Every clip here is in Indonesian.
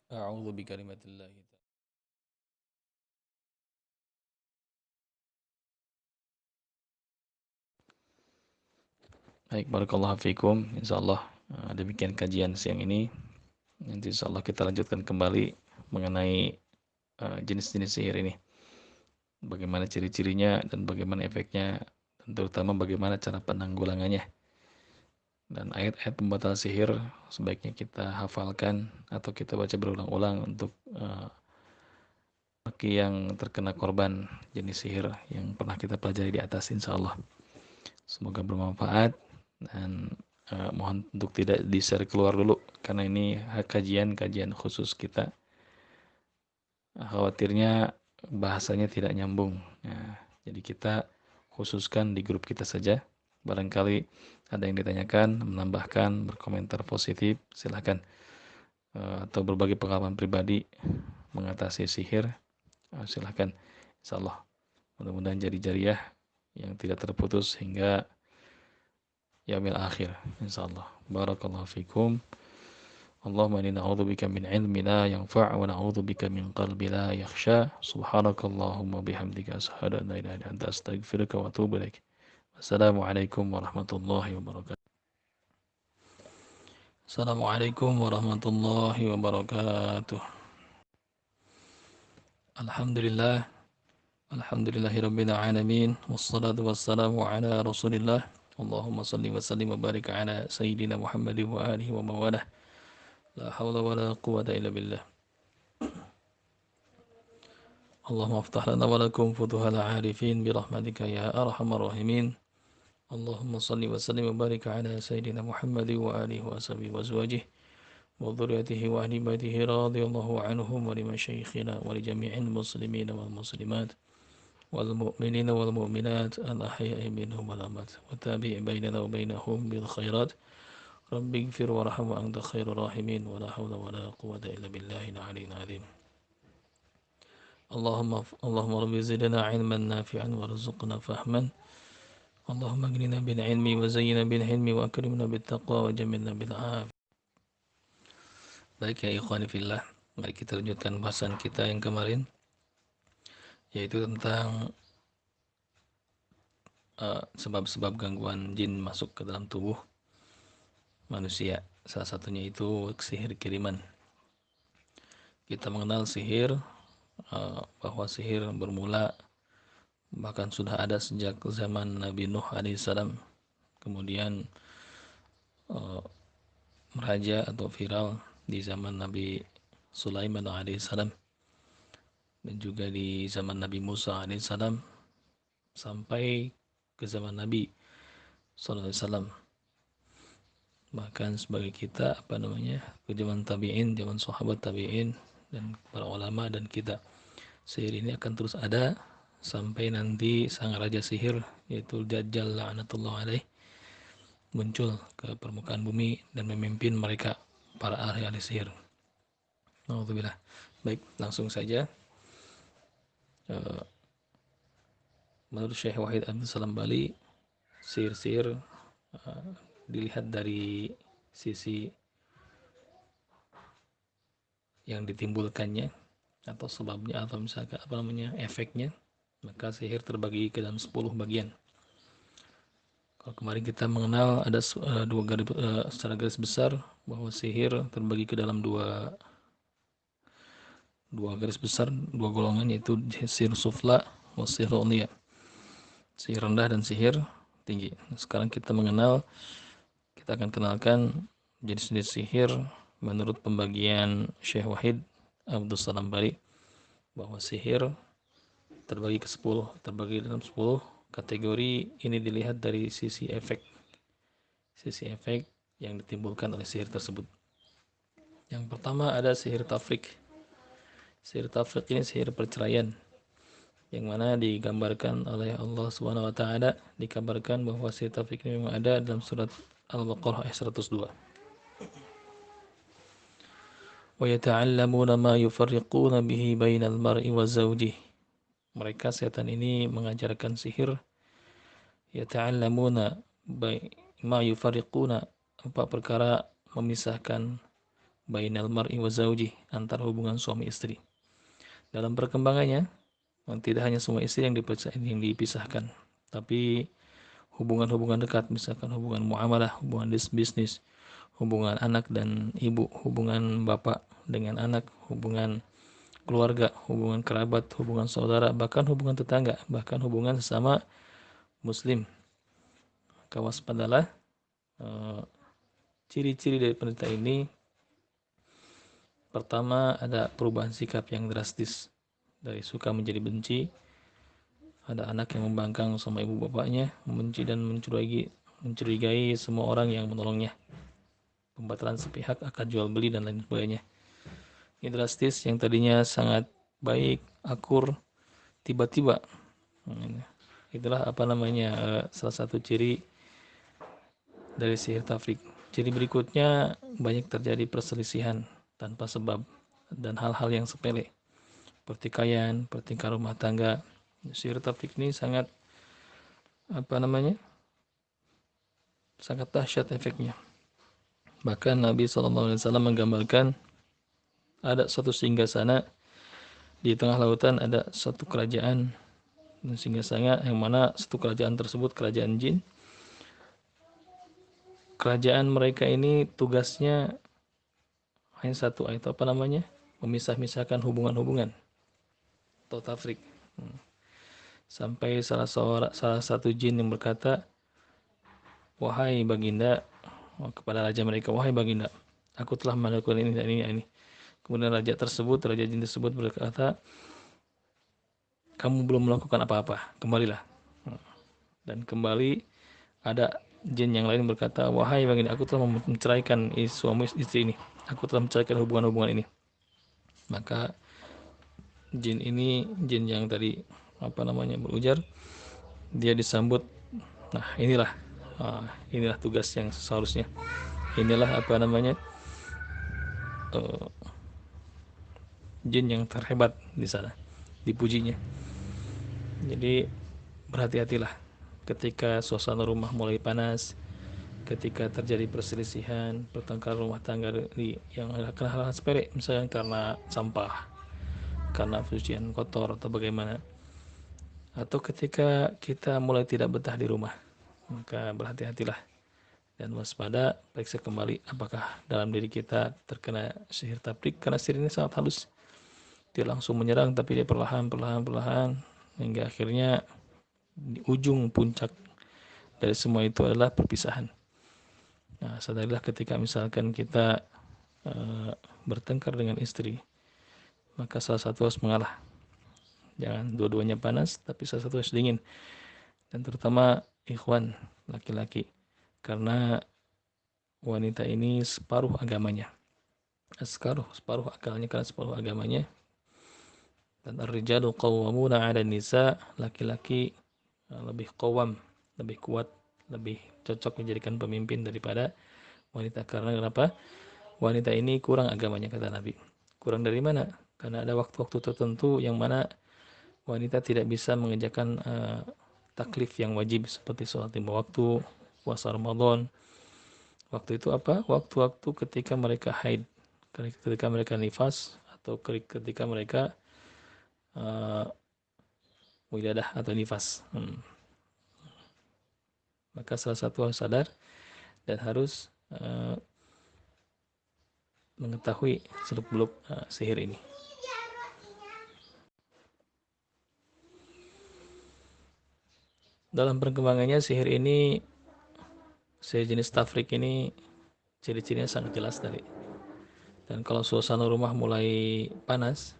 A'udzu bikalimatillahit Baik, barakallahu fikum. Insyaallah demikian kajian siang ini. Nanti insyaallah kita lanjutkan kembali mengenai jenis-jenis sihir ini. Bagaimana ciri-cirinya dan bagaimana efeknya dan terutama bagaimana cara penanggulangannya. Dan ayat-ayat pembatal sihir sebaiknya kita hafalkan atau kita baca berulang-ulang untuk bagi yang terkena korban jenis sihir yang pernah kita pelajari di atas insyaallah. Semoga bermanfaat dan mohon untuk tidak di-share keluar dulu karena ini kajian khusus kita. Khawatirnya bahasanya tidak nyambung. Nah, jadi kita khususkan di grup kita saja. Barangkali ada yang ditanyakan, menambahkan, berkomentar positif, silahkan. Atau berbagi pengalaman pribadi mengatasi sihir, silahkan. Insyaallah mudah-mudahan jadi jariah yang tidak terputus hingga yaumil akhir insyaallah. Barakallahu fikum. Allahumma inna na'udzubika min ilmin la yanfa' wa na'udzubika min qalbin la yakhsha. Subhanakallahumma bihamdika asyhadu an la ilaha illa anta astaghfiruka wa atubu ilaik. Wassalamualaikum warahmatullahi wabarakatuh. Assalamualaikum warahmatullahi wabarakatuh. Alhamdulillah. Alhamdulillahirabbil alamin. Wassalatu wassalamu ala Rasulillah. Allahumma salli wa sallim wa barik ala sayyidina Muhammadin wa alihi wa mawalah. La haula wa la quwwata illa billah. Allahumma aftah lana wa lakum futuhal arifin birahmatika ya arhamar rahimin. Allahumma salli wa sallim wa barik ala sayyidina Muhammadin wa alihi wa sahbihi wa azwajihi wa dhurriyyatihi wa ahli baitihi radhiyallahu anhum wa li masyayikhina wa li jami'il muslimina wal muslimat wal mu'minina wal mu'minat al ahya'i minhum wal amwat wa tabi' bainana wa bainahum bil khairat. Rabbi ighfir warham wa anta khairur rahimin wa la hawla wa la quwwata illa billahil aliyyil azim. Allahumma rabbi zidna ilman nafi'an warzuqna fahman. Allahumma aghnina bil ilmi wa zayyina bil hilmi wa akrimna bit taqwa wa jamilna bil afiyah. Baik ya ikhwani fillah, mari kita lanjutkan bahasan kita yang kemarin, yaitu tentang sebab-sebab gangguan jin masuk ke dalam tubuh manusia. Salah satunya itu sihir kiriman. Kita mengenal sihir, bahwa sihir bermula bahkan sudah ada sejak zaman Nabi Nuh alaihissalam, kemudian meraja atau viral di zaman Nabi Sulaiman alaihissalam dan juga di zaman Nabi Musa alaihissalam sampai ke zaman Nabi sallallahu alaihi wasallam. Bahkan sebagai kita ke zaman tabi'in, zaman sahabat tabi'in dan para ulama dan kita, sihir ini akan terus ada sampai nanti sang raja sihir yaitu Dajjal la'natullah alaih muncul ke permukaan bumi dan memimpin mereka para ahli sihir. Alhamdulillah. Baik, langsung saja. Menurut Syekh Wahid Abdul Salam Bali, sihir-sihir dilihat dari sisi yang ditimbulkannya atau sebabnya atau misalkan efeknya, maka sihir terbagi ke dalam 10 bagian. Kalau kemarin kita mengenal ada secara garis besar bahwa sihir terbagi ke dalam dua garis besar, dua golongan, yaitu sihir sufla wa sihir ulia, sihir rendah dan sihir tinggi. Sekarang kita akan kenalkan jenis-jenis sihir menurut pembagian Syekh Wahid Abdul Salam Bari, bahwa sihir terbagi dalam 10 kategori. Ini dilihat dari sisi efek yang ditimbulkan oleh sihir tersebut. Yang pertama ada sihir tafrik. Sihir tafrik ini sihir perceraian, yang mana digambarkan oleh Allah Subhanahu wa taala, dikabarkan bahwa sihir tafrik ini memang ada dalam surat Al-Baqarah ayat 102. Wa yata'allamuna ma yufarriquna bihi bainal mar'i wa zawjihi. Mereka setan ini mengajarkan sihir, yata'allamuna ma yufarriquna, apa perkara memisahkan bainal mar'i wa zawji, antara hubungan suami istri. Dalam perkembangannya, tidak hanya semua istri yang dipisahkan, tapi hubungan-hubungan dekat, misalkan hubungan muamalah, hubungan bisnis, hubungan anak dan ibu, hubungan bapak dengan anak, hubungan keluarga, hubungan kerabat, hubungan saudara, bahkan hubungan tetangga, bahkan hubungan sesama muslim. Waspadalah, ciri-ciri dari pendeta ini. Pertama, ada perubahan sikap yang drastis, dari suka menjadi benci. Ada anak yang membangkang sama ibu bapaknya, membenci dan mencurigai semua orang yang menolongnya. Pembatalan sepihak, akad jual beli, dan lain sebagainya. Ini drastis, yang tadinya sangat baik, akur, tiba-tiba. Itulah salah satu ciri dari sihir tafrik. Ciri berikutnya, banyak terjadi perselisihan tanpa sebab dan hal-hal yang sepele, pertikaian, pertingkah rumah tangga. Sihir tafrik ini sangat sangat dahsyat efeknya. Bahkan Nabi SAW menggambarkan ada suatu singgasana di tengah lautan, ada satu kerajaan singgasana yang mana satu kerajaan tersebut kerajaan jin. Kerajaan mereka ini tugasnya hanya satu, itu memisah-misahkan hubungan-hubungan atau tafrik. Sampai salah satu jin yang berkata, wahai baginda, kepada raja mereka, wahai baginda, aku telah melakukan ini dan ini. Kemudian raja jin tersebut berkata, kamu belum melakukan apa-apa, kembalilah. Dan kembali ada jin yang lain berkata, wahai baginda, aku telah menceraikan suami istri ini, aku telah menceraikan hubungan-hubungan ini. Maka jin yang tadi berujar, dia disambut, nah inilah tugas yang seharusnya, inilah jin yang terhebat di sana, dipujinya. Jadi berhati-hatilah ketika suasana rumah mulai panas, ketika terjadi perselisihan, pertengkaran rumah tangga yang karena hal-hal sepele, misalnya karena sampah, karena pencucian kotor atau bagaimana, atau ketika kita mulai tidak betah di rumah, maka berhati-hatilah dan waspada, periksa kembali apakah dalam diri kita terkena sihir tafrik, karena sihir ini sangat halus. Dia langsung menyerang, tapi dia perlahan hingga akhirnya di ujung puncak dari semua itu adalah perpisahan. Nah, sadarilah ketika misalkan kita bertengkar dengan istri, maka salah satu harus mengalah. Jangan dua-duanya panas, tapi salah satu harus dingin. Dan terutama ikhwan laki-laki, karena wanita ini separuh agamanya. Separuh akalnya, karena separuh agamanya. Dan ar-rijalu qawwamuna 'ala nisa, laki-laki lebih qawwam, lebih kuat, lebih cocok menjadikan pemimpin daripada wanita. Karena kenapa? Wanita ini kurang agamanya, kata Nabi. Kurang dari mana? Karena ada waktu-waktu tertentu yang mana wanita tidak bisa mengerjakan taklif yang wajib, seperti sholat lima waktu, puasa Ramadan. Waktu itu apa? Waktu-waktu ketika mereka haid, ketika mereka nifas, atau ketika mereka wiladah atau nifas. Maka salah satu harus sadar dan harus mengetahui seluk-beluk sihir ini. Dalam perkembangannya, sihir jenis tafrik ini ciri-cirinya sangat jelas tadi. Dan kalau suasana rumah mulai panas,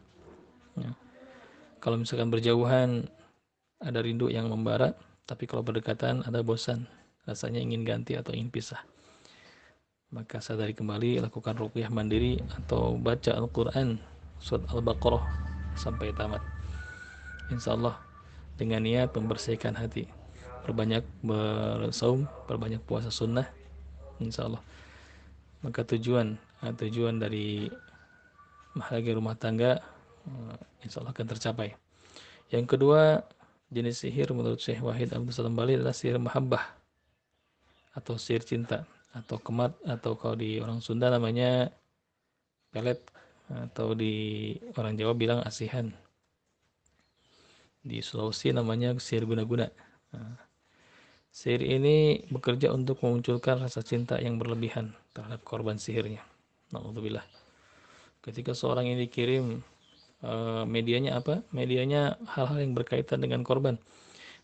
kalau misalkan berjauhan ada rindu yang membara, tapi kalau berdekatan ada bosan, rasanya ingin ganti atau ingin pisah. Maka sadari kembali, lakukan ruqyah mandiri atau baca Al-Quran surat Al-Baqarah sampai tamat. Insya Allah dengan niat membersihkan hati, perbanyak bersaum, perbanyak puasa sunnah, insya Allah. Maka tujuan dari bahagia rumah tangga insya Allah akan tercapai. Yang kedua, jenis sihir menurut Syekh Wahid Abdul Salam Bali adalah sihir mahabbah atau sihir cinta atau kemat, atau kalau di orang Sunda namanya pelet, atau di orang Jawa bilang asihan. Di Sulawesi namanya sihir guna-guna. Sihir ini bekerja untuk memunculkan rasa cinta yang berlebihan terhadap korban sihirnya. Alhamdulillah. Ketika seorang ini dikirim, medianya apa? Medianya hal-hal yang berkaitan dengan korban.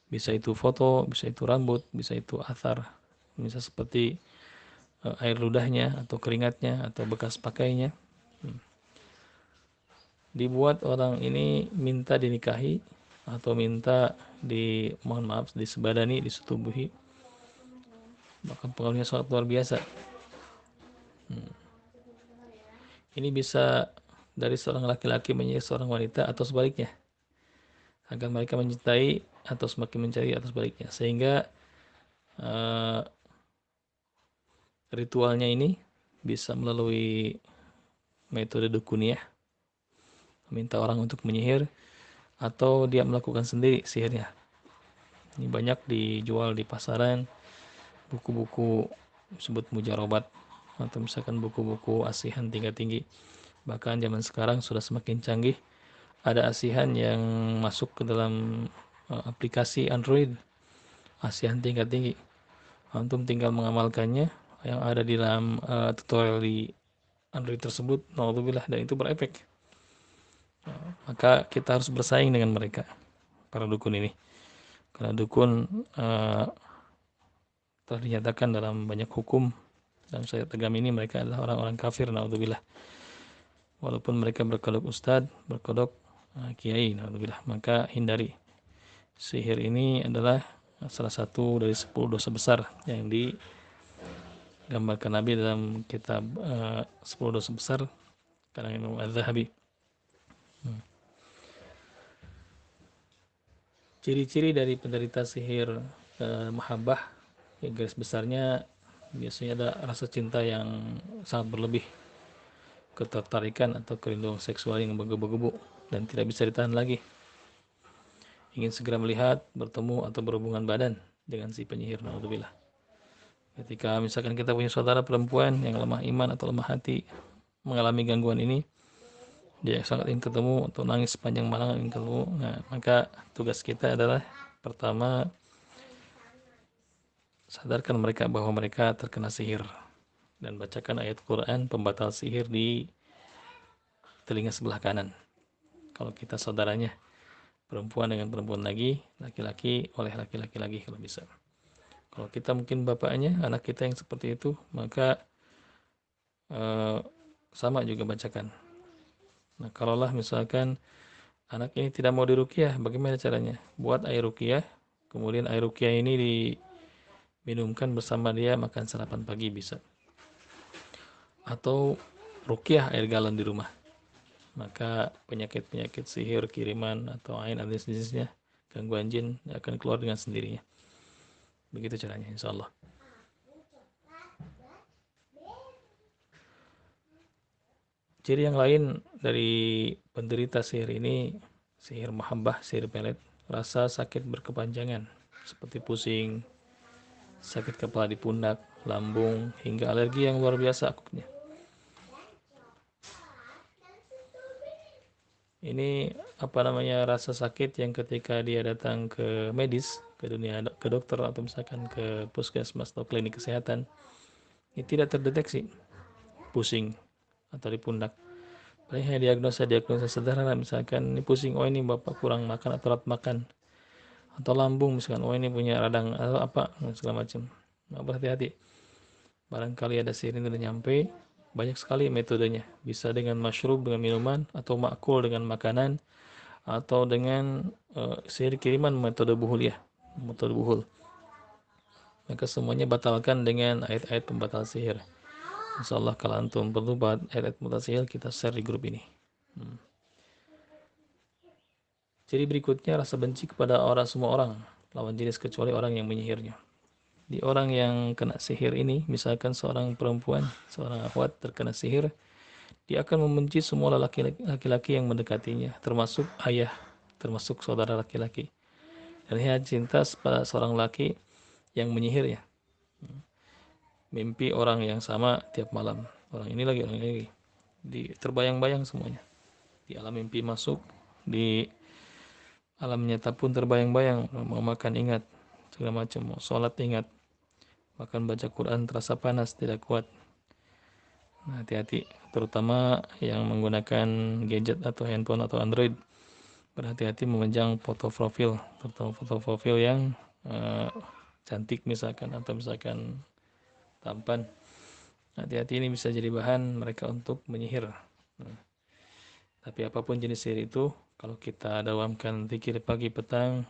Bisa itu foto, bisa itu rambut, bisa itu athar, bisa seperti air ludahnya atau keringatnya atau bekas pakainya. Dibuat orang ini minta dinikahi atau minta mohon maaf, disebadani, disetubuhi. Bahkan pengaruhnya sangat luar biasa. Ini bisa dari seorang laki-laki menjadi seorang wanita atau sebaliknya, agar mereka mencintai atau semakin mencari atau sebaliknya, sehingga ritualnya ini bisa melalui metode dukun ya, meminta orang untuk menyihir atau dia melakukan sendiri sihirnya. Ini banyak dijual di pasaran, buku-buku disebut mujarobat atau misalkan buku-buku asihan tingkat tinggi. Bahkan zaman sekarang sudah semakin canggih, ada asihan yang masuk ke dalam aplikasi Android, asihan tingkat tinggi. Antum tinggal mengamalkannya yang ada di dalam tutorial di Android tersebut, naudzubillah, dan itu berefek. Maka kita harus bersaing dengan mereka, para dukun ini, karena dukun telah dinyatakan dalam banyak hukum dalam syariat agama ini mereka adalah orang-orang kafir, naudzubillah. Walaupun mereka berkedok ustadz, berkedok kiai, naudzubillah, maka hindari. Sihir ini adalah salah satu dari 10 dosa besar yang digambarkan Nabi dalam kitab 10 dosa besar karena Imam Az-Zahabi. Ciri-ciri dari penderita sihir mahabbah, ya, garis besarnya biasanya ada rasa cinta yang sangat berlebih, ketertarikan atau kerinduan seksual yang menggebu-gebu dan tidak bisa ditahan lagi. Ingin segera melihat, bertemu atau berhubungan badan dengan si penyihir, naudzubillah. Ketika misalkan kita punya saudara perempuan yang lemah iman atau lemah hati mengalami gangguan ini, dia sangat ingin ketemu atau nangis sepanjang malam ingin ketemu, nah, maka tugas kita adalah pertama, sadarkan mereka bahwa mereka terkena sihir dan bacakan ayat Quran pembatal sihir di telinga sebelah kanan. Kalau kita saudaranya perempuan dengan perempuan lagi, laki-laki oleh laki-laki lagi kalau bisa. Kalau kita mungkin bapaknya, anak kita yang seperti itu, maka sama juga bacakan. Nah, kalaulah misalkan anak ini tidak mau diruqyah, bagaimana caranya? Buat air ruqyah, kemudian air ruqyah ini diminumkan bersama dia makan sarapan pagi bisa. Atau ruqyah air galon di rumah. Maka penyakit-penyakit sihir, kiriman, atau ain dan jenisnya, gangguan jin akan keluar dengan sendirinya. Begitu caranya, insya Allah. Ciri yang lain dari penderita sihir ini, sihir mahabbah, sihir pelet, rasa sakit berkepanjangan, seperti pusing, sakit kepala di pundak, lambung, hingga alergi yang luar biasa akutnya. Ini rasa sakit yang ketika dia datang ke medis, ke dokter atau misalkan ke puskesmas atau klinik kesehatan, ini tidak terdeteksi pusing atau di pundak. Paling hanya diagnosa sederhana, misalkan ini pusing, oh ini bapak kurang makan atau telat makan, atau lambung misalkan, oh ini punya radang atau apa segala macam. Nah, berhati-hati, barangkali ada sihir ini udah nyampe. Banyak sekali metodenya, bisa dengan masyrub, dengan minuman, atau makul dengan makanan, atau dengan sihir kiriman, metode buhul ya, metode buhul. Maka semuanya batalkan dengan ayat-ayat pembatal sihir. Insyaallah kalau antum perlu ayat-ayat pembatal sihir, kita share di grup ini. Ciri berikutnya, rasa benci kepada semua orang lawan jenis kecuali orang yang menyihirnya. Di orang yang kena sihir ini, misalkan seorang perempuan, seorang akhwat terkena sihir, dia akan membenci semua laki-laki yang mendekatinya, termasuk ayah, termasuk saudara laki-laki. Dan dia cinta pada seorang laki yang menyihirnya. Mimpi orang yang sama tiap malam, orang ini lagi, orang ini lagi. terbayang-bayang semuanya. Di alam mimpi masuk, di alam nyata pun terbayang-bayang, mau makan ingat, segala macam, mau sholat ingat, bahkan baca Quran terasa panas, tidak kuat. Nah, hati-hati, terutama yang menggunakan gadget atau handphone atau Android. Berhati-hati memanjang foto profil, terutama foto profil yang cantik misalkan, atau misalkan tampan. Hati-hati, ini bisa jadi bahan mereka untuk menyihir. Nah, tapi apapun jenis sihir itu, kalau kita dawamkan zikir pagi petang,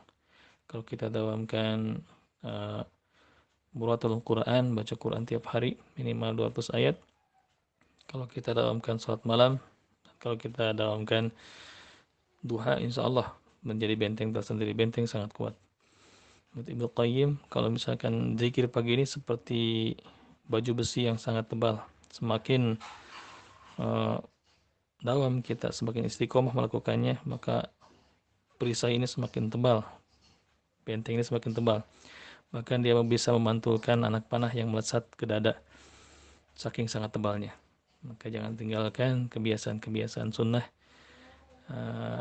kalau kita dawamkan muratul Quran, baca Quran tiap hari minimal 200 ayat, kalau kita dawamkan salat malam, kalau kita dawamkan duha, insya Allah menjadi benteng tersendiri, benteng sangat kuat. Menurut Ibnu Qayyim, kalau misalkan zikir pagi ini seperti baju besi yang sangat tebal. Semakin dawam kita, semakin istiqomah melakukannya, maka perisai ini semakin tebal, benteng ini semakin tebal. Bahkan dia bisa memantulkan anak panah yang melesat ke dada, saking sangat tebalnya. Maka jangan tinggalkan kebiasaan-kebiasaan sunnah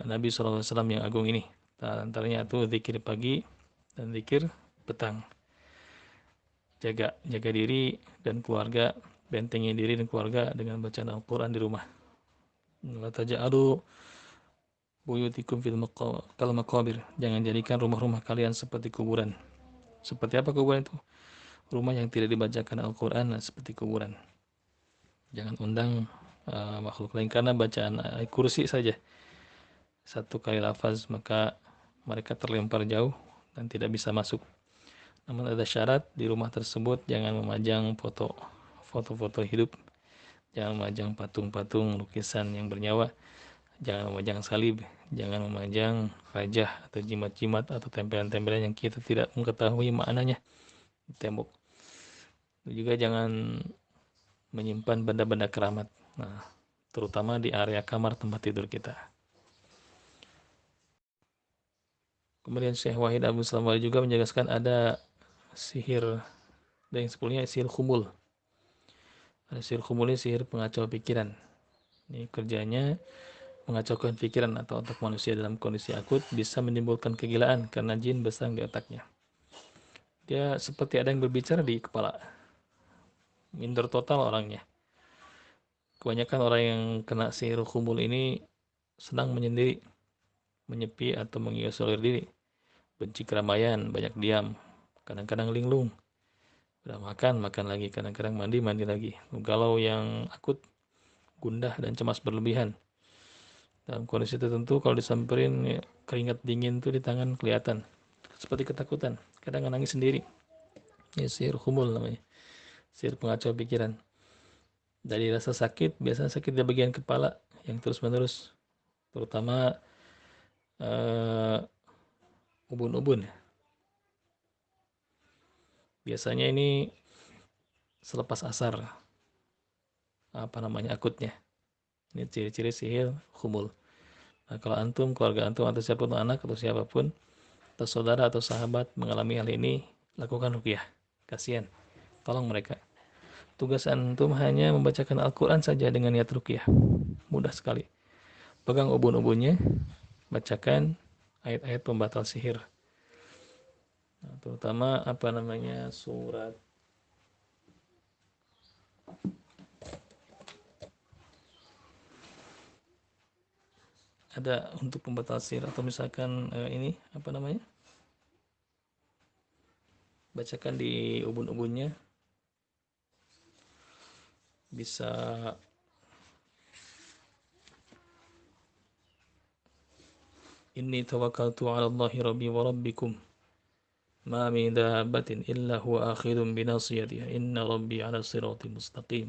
Nabi SAW yang agung ini. Antaranya itu zikir pagi dan zikir petang. Jaga diri dan keluarga, bentengi diri dan keluarga dengan bacaan Al-Quran di rumah. La taj'alu buyutikum kal maqabir. Jangan jadikan rumah-rumah kalian seperti kuburan. Seperti apa kuburan itu? Rumah yang tidak dibacakan Al-Quran seperti kuburan. Jangan undang makhluk lain, karena bacaan kursi saja satu kali lafaz maka mereka terlempar jauh dan tidak bisa masuk. Namun ada syarat, di rumah tersebut jangan memajang foto-foto hidup, jangan memajang patung-patung lukisan yang bernyawa, jangan memajang salib, jangan memajang rajah atau jimat-jimat atau tempelan-tempelan yang kita tidak mengetahui maknanya di tembok. Juga jangan menyimpan benda-benda keramat, nah, terutama di area kamar tempat tidur kita. Kemudian Syekh Wahid Abdul Salam juga menjelaskan ada sihir dan yang sepuluhnya sihir khumul. Ada sihir khumul ini sihir pengacau pikiran. Ini kerjanya mengacaukan pikiran atau otak manusia dalam kondisi akut, bisa menimbulkan kegilaan karena jin bersarang di otaknya. Dia seperti ada yang berbicara di kepala, minder total orangnya. Kebanyakan orang yang kena sihir khumul ini senang menyendiri, menyepi atau mengisolir diri, benci keramaian, banyak diam, kadang-kadang linglung, udah makan lagi, kadang-kadang mandi lagi. Kalau yang akut, gundah dan cemas berlebihan. Dalam kondisi tertentu kalau disamperin ya, keringat dingin tuh di tangan kelihatan, seperti ketakutan, kadang nangis sendiri. Ya, sihir khumul namanya, sihir pengacau pikiran. Dari rasa sakit, biasanya sakit di bagian kepala yang terus-menerus, terutama ubun-ubun. Biasanya ini selepas asar, akutnya. Ini ciri-ciri sihir khumul. Nah, kalau antum, keluarga antum atau siapapun, anak atau siapapun, atau saudara atau sahabat mengalami hal ini, lakukan ruqyah. Kasihan, tolong mereka. Tugas antum hanya membacakan Al-Quran saja dengan niat ruqyah. Mudah sekali. Pegang ubun-ubunnya, bacakan ayat-ayat pembatal sihir. Nah, terutama surat ada untuk pembatal sihir, atau misalkan ini bacakan di ubun-ubunnya, bisa inni tawakkaltu 'ala Allahi rabbi wa rabbikum ma min dabbatin illa huwa akhidun binasiyatiha inna rabbi 'ala siratim mustaqim.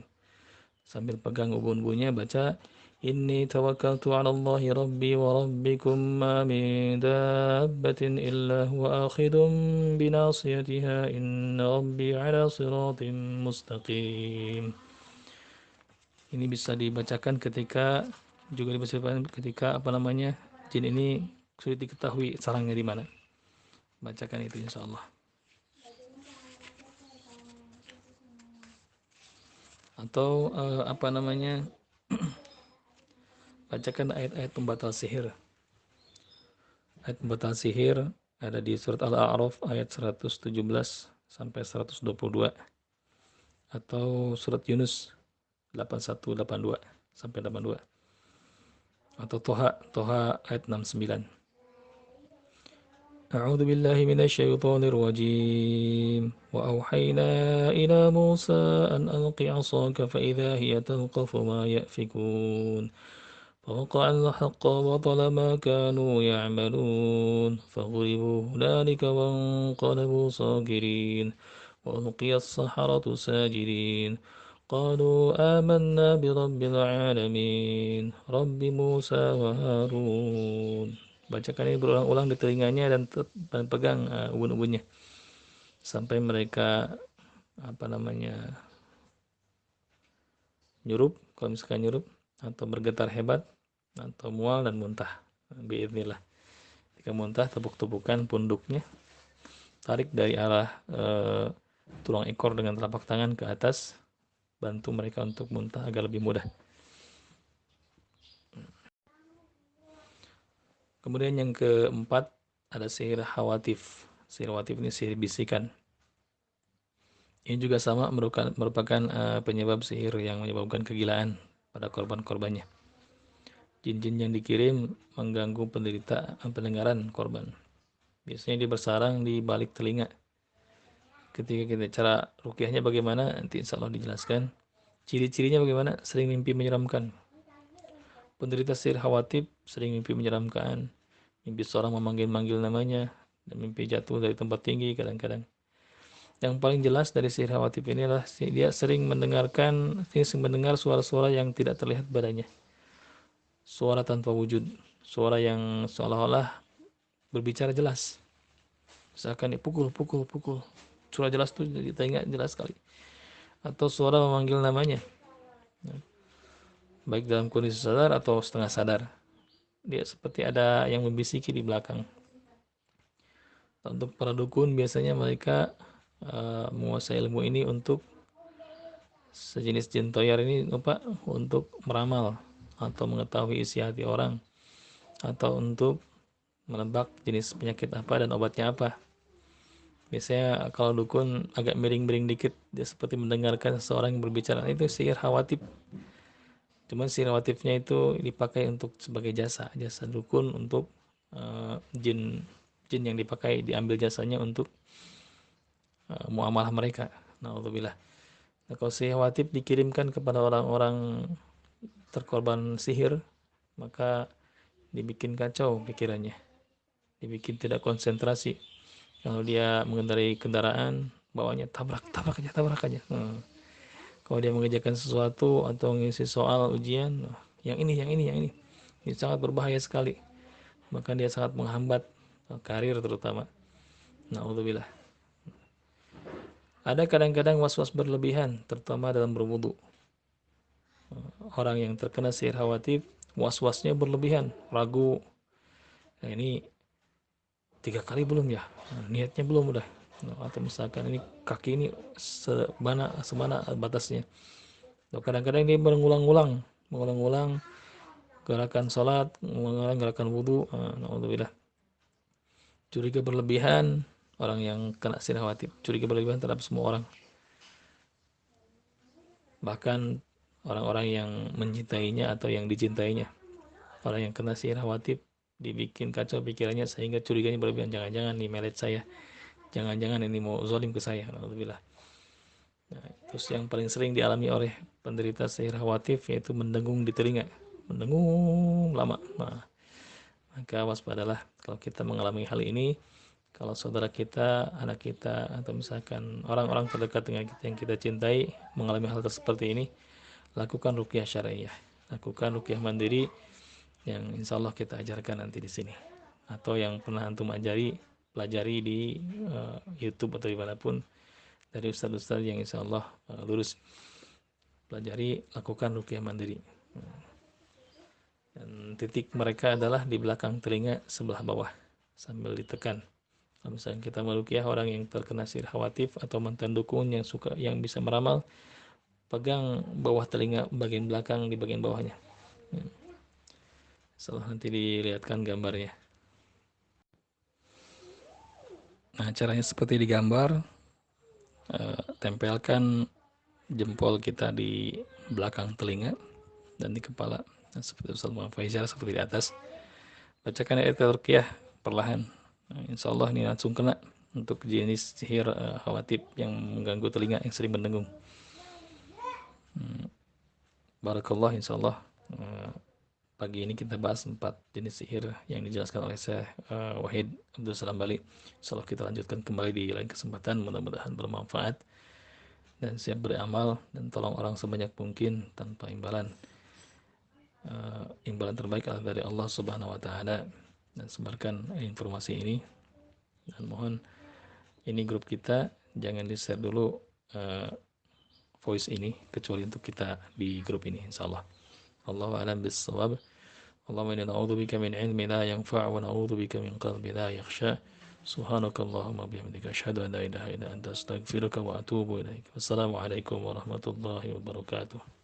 Sambil pegang ubun-ubunnya baca inni tawakkaltu 'ala Allahi rabbi wa rabbikum ma min dabbatin illa huwa akhidun binasiyatiha inna rabbi 'ala siratim mustaqim. Ini bisa dibacakan ketika jin ini sulit diketahui sarangnya di mana. Bacakan itu insya Allah. Atau bacakan ayat-ayat pembatal sihir. Ayat pembatal sihir ada di surat Al-A'raf ayat 117 sampai 122 atau surat Yunus 81 82 sampai 82 atau Toha ayat 69. A'udzu billahi minasyaitonir rajim. Wa auhayna ila Musa an alqi 'asaka fa idza hiya talqafu ma yafikun. فوقع الحق وبطل ما كانوا يعملون فغلبوا هنالك وانقلبوا صاغرين وألقي السحرة ساجدين قالوا آمنا برب العالمين رب موسى وهارون. Bacakan ini berulang-ulang di telinganya dan pegang ubun-ubunnya sampai mereka nyurup, kalau misalkan nyurup atau bergetar hebat atau mual dan muntah. Biidznillah. Ketika muntah, tepuk-tepukan punduknya, tarik dari arah tulang ekor dengan telapak tangan ke atas, bantu mereka untuk muntah agar lebih mudah. Kemudian yang keempat ada sihir khawatif. Sihir khawatif ini sihir bisikan. Ini juga sama merupakan penyebab sihir yang menyebabkan kegilaan pada korban-korbannya. Jin-jin yang dikirim mengganggu pendengaran korban. Biasanya dia bersarang di balik telinga. Ketika kita cara ruqyahnya bagaimana, nanti insya Allah dijelaskan. Ciri-cirinya bagaimana? Sering mimpi menyeramkan. Penderita sihir khawatif sering mimpi menyeramkan. Mimpi seorang memanggil-manggil namanya, dan mimpi jatuh dari tempat tinggi kadang-kadang. Yang paling jelas dari sihir khawatif ini adalah dia sering mendengar suara-suara yang tidak terlihat badannya. Suara tanpa wujud, suara yang seolah-olah berbicara jelas. Misalkan pukul, suara jelas tuh di telinga jelas sekali. Atau suara memanggil namanya, baik dalam kondisi sadar atau setengah sadar. Dia seperti ada yang membisiki di belakang. Untuk para dukun biasanya mereka menguasai ilmu ini untuk sejenis jin toyar ini untuk meramal atau mengetahui isi hati orang, atau untuk menebak jenis penyakit apa dan obatnya apa. Biasanya kalau dukun agak miring-miring dikit, dia seperti mendengarkan seseorang yang berbicara. Itu sihir khawatif. Cuman sihir khawatifnya itu dipakai untuk sebagai jasa dukun untuk jin yang dipakai, diambil jasanya untuk muamalah mereka. Na'udzubillah. Nah, kalau sihir khawatif dikirimkan kepada orang-orang terkorban sihir, maka dibikin kacau pikirannya, dibikin tidak konsentrasi. Kalau dia mengendarai kendaraan, bawanya tabrak aja. Kalau dia mengerjakan sesuatu atau mengisi soal ujian, yang ini sangat berbahaya sekali. Maka dia sangat menghambat karir terutama. Na'udzubillah. Ada kadang-kadang was-was berlebihan, terutama dalam berwudu. Orang yang terkena sihir khawatif, was-wasnya berlebihan, ragu. Nah, ini 3 kali belum ya? Niatnya belum udah. Atau misalkan ini kaki ini semana batasnya. Kadang-kadang dia mengulang-ulang gerakan sholat, mengulang gerakan wudhu. Na'udzubillah. Curiga berlebihan, orang yang kena sihir khawatif, curiga berlebihan terhadap semua orang. Bahkan orang-orang yang mencintainya atau yang dicintainya. Orang yang kena sihir khawatif dibikin kacau pikirannya sehingga curiganya berlebihan. Jangan-jangan nih melet saya, jangan-jangan ini mau zalim ke saya. Alhamdulillah. Nah, terus yang paling sering dialami oleh penderita sihir khawatif yaitu mendengung di telinga, mendengung lama. Nah, maka waspadalah kalau kita mengalami hal ini. Kalau saudara kita, anak kita, atau misalkan orang-orang terdekat dengan kita yang kita cintai mengalami hal seperti ini, lakukan ruqyah syariah, lakukan ruqyah mandiri yang insya Allah kita ajarkan nanti di sini, atau yang pernah antum pelajari di YouTube atau dimanapun dari ustaz-ustaz yang insya Allah lurus. Pelajari, lakukan ruqyah mandiri. Dan titik mereka adalah di belakang telinga sebelah bawah sambil ditekan. Kalau misalnya kita meruqyah orang yang terkena sihir khawatif atau mantan dukun yang bisa meramal, pegang bawah telinga bagian belakang di bagian bawahnya. Setelah nanti dilihatkan gambarnya. Nah, caranya seperti di gambar, tempelkan jempol kita di belakang telinga dan di kepala. Nah, seperti Ustaz Muhammad Faizal seperti di atas. Bacakan ayat Ruqyah perlahan. Nah, insya Allah ini langsung kena untuk jenis sihir khawatib yang mengganggu telinga yang sering mendengung. Barakallah, insya Allah pagi ini kita bahas 4 jenis sihir yang dijelaskan oleh Syekh Wahid Abdul Salam Bali. Insya Allah kita lanjutkan kembali di lain kesempatan, mudah-mudahan bermanfaat dan siap beramal dan tolong orang sebanyak mungkin tanpa imbalan. Imbalan terbaik adalah dari Allah Subhanahu wa taala, dan sebarkan informasi ini, dan mohon ini grup kita jangan di-share dulu voice ini kecuali untuk kita di grup ini, insyaallah. Allahu a'lam bis-shawab. Allahumma inna na'udzubika min ilmin la yanfa' wa na'udzubika min qalbin la yakhsha. Subhanakallahumma bihamdika asyhadu an la ilaha illa anta astaghfiruka wa atubu ilaik. Wassalamu alaikum warahmatullahi wabarakatuh.